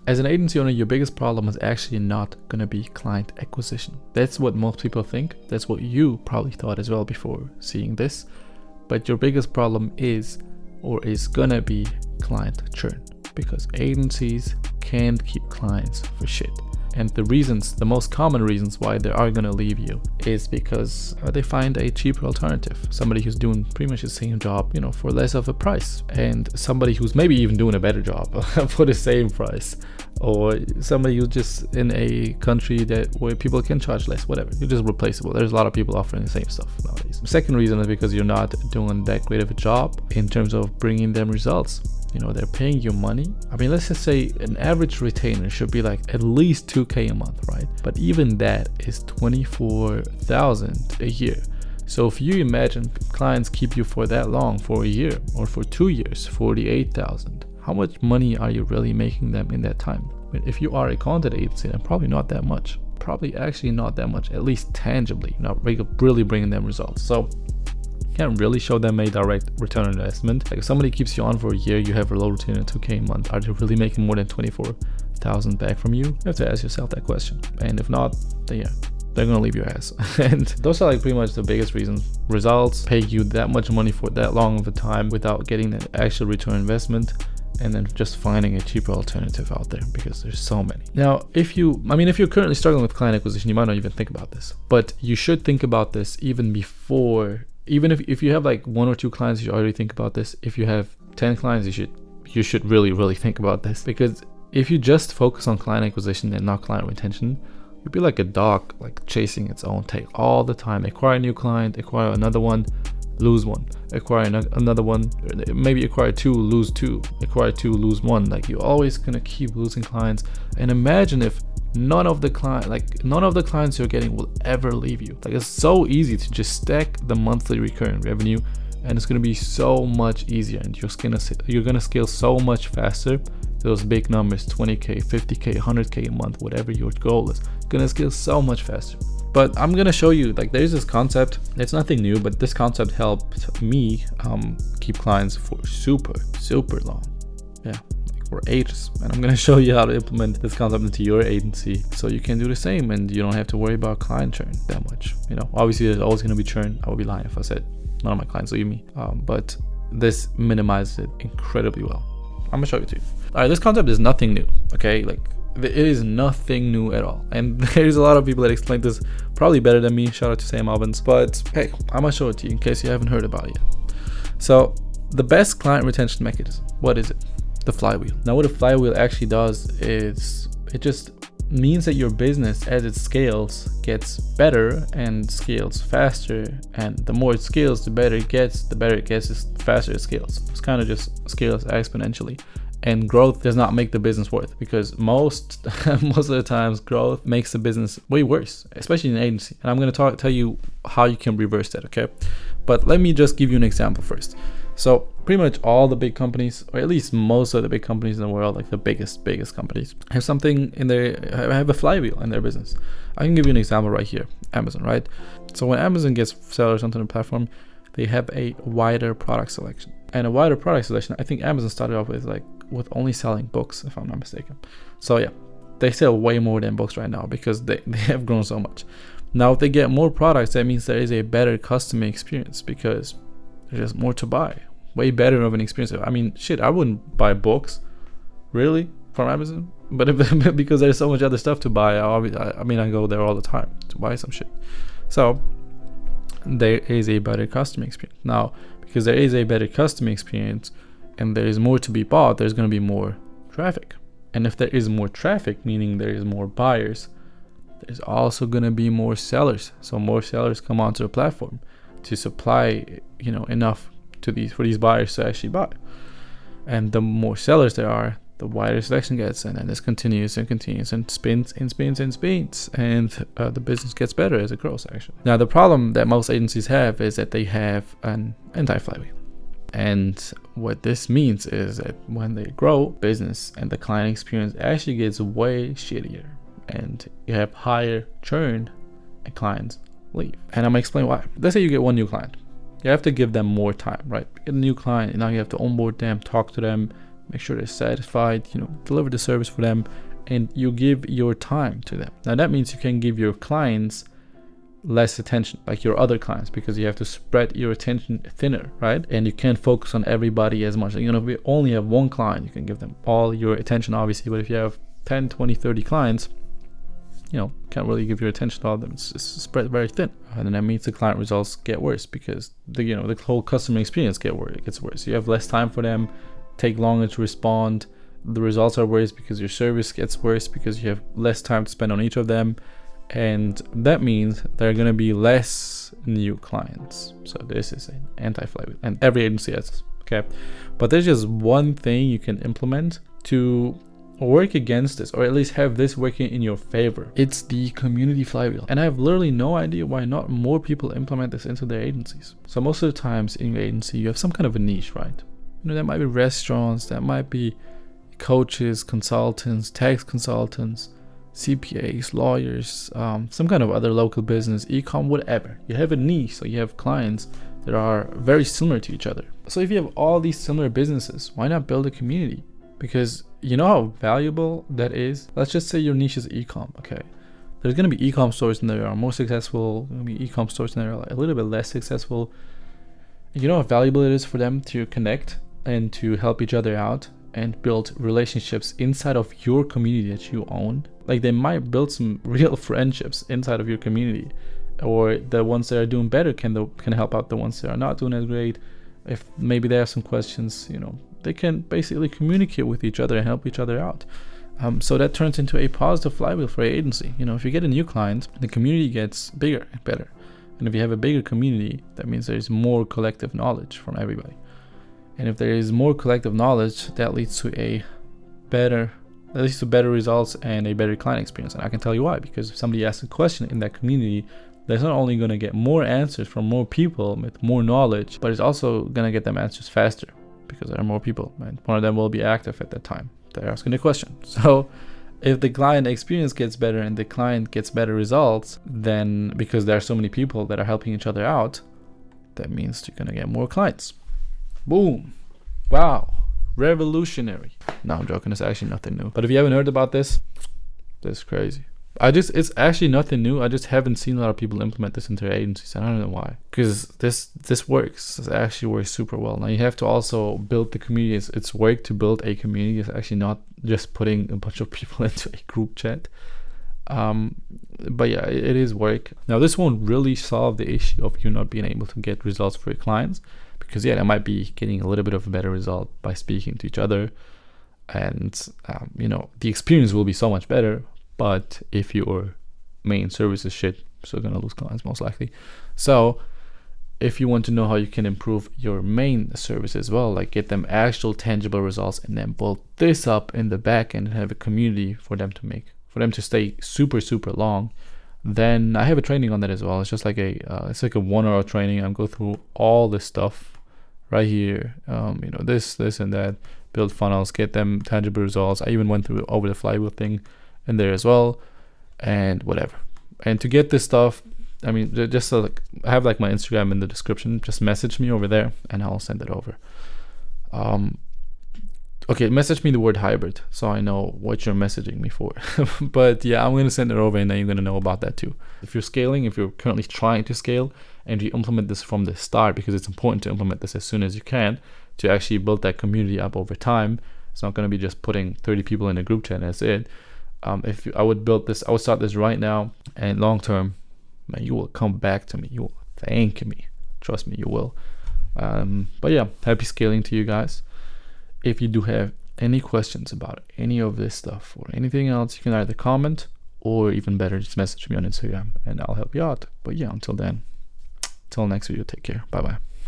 As an agency owner, your biggest problem is actually not going to be client acquisition. That's what most people think. That's what you probably thought as well before seeing this. But your biggest problem is going to be client churn, because agencies can't keep clients for shit. And the most common reasons why they are going to leave you is because they find a cheaper alternative. Somebody who's doing pretty much the same job, for less of a price. And somebody who's maybe even doing a better job for the same price. Or somebody who's just in a country where people can charge less, whatever. You're just replaceable. There's a lot of people offering the same stuff nowadays. The second reason is because you're not doing that great of a job in terms of bringing them results. They're paying you money. I mean, let's just say an average retainer should be like at least 2K a month, right? But even that is 24,000 a year. So if you imagine clients keep you for that long, for a year or for 2 years, 48,000, how much money are you really making them in that time? I mean, if you are a content agency, then probably not that much. Probably actually not that much, at least tangibly, not really bringing them results. So can't really show them a direct return on investment. Like if somebody keeps you on for a year, you have a low return of 2K a month. Are they really making more than 24,000 back from you? You have to ask yourself that question. And if not, then yeah, they're gonna leave your ass. And those are like pretty much the biggest reasons. Results, pay you that much money for that long of a time without getting the actual return on investment, and then just finding a cheaper alternative out there, because there's so many. Now, if you're currently struggling with client acquisition, you might not even think about this, but you should think about this even before. Even if you have like 1 or 2 clients, you should already think about this. If you have 10 clients, you should really think about this, because if you just focus on client acquisition and not client retention, you'd be like a dog like chasing its own tail all the time. Acquire a new client, acquire another one, lose one, acquire another one, maybe acquire 2, lose 2, acquire 2, lose 1. Like you're always gonna keep losing clients. And imagine if none of the clients you're getting will ever leave you. Like it's so easy to just stack the monthly recurring revenue, and it's gonna be so much easier, and you're gonna scale so much faster. Those big numbers, 20K, 50K, 100K a month, whatever your goal is, gonna scale so much faster. But I'm gonna show you, like there's this concept. It's nothing new, but this concept helped me keep clients for super long. Yeah, for ages. And I'm gonna show you how to implement this concept into your agency so you can do the same, and you don't have to worry about client churn that much. Obviously there's always gonna be churn. I would be lying if I said none of my clients leave me. But this minimizes it incredibly well. I'm gonna show you too. All right, this concept is nothing new. Okay, like it is nothing new at all. And there's a lot of people that explain this probably better than me. Shout out to Sam Albans. But hey, I'm gonna show it to you in case you haven't heard about it yet. So the best client retention mechanism, what is it? The flywheel. Now what a flywheel actually does is it just means that your business, as it scales, gets better and scales faster. And the more it scales, the better it gets. The better it gets, the faster it scales. It's kind of just scales exponentially. And growth does not make the business worth, because most of the times growth makes the business way worse, especially in an agency. And I'm going to tell you how you can reverse that, okay? But let me just give you an example first. So pretty much all the big companies, or at least most of the big companies in the world, like the biggest companies, have something in have a flywheel in their business. I can give you an example right here. Amazon, right? So when Amazon gets sellers onto the platform, they have a wider product selection. And a wider product selection, I think Amazon started off with only selling books, if I'm not mistaken. So yeah, they sell way more than books right now because they have grown so much. Now if they get more products, that means there is a better customer experience because there's just more to buy. Way better of an experience. I mean, shit, I wouldn't buy books really from Amazon, but because there's so much other stuff to buy, I go there all the time to buy some shit. So there is a better customer experience. Now, because there is a better customer experience and there is more to be bought, there's going to be more traffic. And if there is more traffic, meaning there is more buyers, there's also going to be more sellers. So more sellers come onto the platform to supply, enough for these buyers to actually buy. And the more sellers there are, the wider selection gets, and then this continues and spins and the business gets better as it grows, actually. Now the problem that most agencies have is that they have an anti-flywheel. And what this means is that when they grow business and the client experience actually gets way shittier, and you have higher churn and clients leave. And I'm gonna explain why. Let's say you get one new client. You have to give them more time, right? Get a new client, and now you have to onboard them, talk to them, make sure they're satisfied, deliver the service for them, and you give your time to them. Now that means you can give your clients less attention, like your other clients, because you have to spread your attention thinner, right? And you can't focus on everybody as much. If we only have one client, you can give them all your attention, obviously, but if you have 10, 20, 30 clients, can't really give your attention to all of them. It's spread very thin, and then that means the client results get worse because the whole customer experience gets worse. You have less time for them, take longer to respond. The results are worse because your service gets worse because you have less time to spend on each of them. And that means there are going to be less new clients. So this is an anti-flywheel, and every agency has this, okay? But there's just one thing you can implement to work against this, or at least have this working in your favor. It's the community flywheel. And I have literally no idea why not more people implement this into their agencies. So most of the times in your agency, you have some kind of a niche, right? That might be restaurants, that might be coaches, consultants, tax consultants, CPAs, lawyers, some kind of other local business, e-com, whatever. You have a niche, so you have clients that are very similar to each other. So if you have all these similar businesses, why not build a community? Because you know how valuable that is. Let's just say your niche is e-com, okay? There's going to be e-com stores and there are more successful, going to be e-com stores and there are a little bit less successful. You know how valuable it is for them to connect and to help each other out and build relationships inside of your community that you own. Like they might build some real friendships inside of your community, or the ones that are doing better can help out the ones that are not doing as great. If maybe they have some questions, they can basically communicate with each other and help each other out. So that turns into a positive flywheel for your agency. If you get a new client, the community gets bigger and better. And if you have a bigger community, that means there's more collective knowledge from everybody. And if there is more collective knowledge, that leads to better results and a better client experience. And I can tell you why, because if somebody asks a question in that community, that's not only going to get more answers from more people with more knowledge, but it's also going to get them answers faster because there are more people, and one of them will be active at that time. They're asking a question. So if the client experience gets better and the client gets better results, then because there are so many people that are helping each other out, that means you're going to get more clients. Boom. Wow. Revolutionary. No, I'm joking. It's actually nothing new. But if you haven't heard about this is crazy. It's actually nothing new. I just haven't seen a lot of people implement this into their agencies. I don't know why. Because this works. This actually works super well. Now you have to also build the community. It's work to build a community. It's actually not just putting a bunch of people into a group chat. But yeah, it is work. Now this won't really solve the issue of you not being able to get results for your clients. Because yeah, that might be getting a little bit of a better result by speaking to each other. And the experience will be so much better. But if your main service is shit, you're still gonna lose clients most likely. So if you want to know how you can improve your main service as well, like get them actual tangible results and then build this up in the back end and have a community for them to stay super, super long, then I have a training on that as well. It's just like it's like a 1 hour training. I'm go through all this stuff right here, this and that, build funnels, get them tangible results. I even went through over the flywheel thing in there as well, and whatever. And to get this stuff, I have like my Instagram in the description. Just message me over there and I'll send it over. Okay, message me the word hybrid so I know what you're messaging me for. But yeah, I'm going to send it over and then you're going to know about that too. If you're scaling, if you're currently trying to scale and you implement this from the start, because it's important to implement this as soon as you can to actually build that community up over time. It's not going to be just putting 30 people in a group chat and that's it. I would start this right now, and long term, man, you will come back to me. You will thank me. Trust me, you will. But yeah, happy scaling to you guys. If you do have any questions about any of this stuff or anything else, you can either comment or even better, just message me on Instagram and I'll help you out. But yeah, until then, till next video, take care. Bye bye.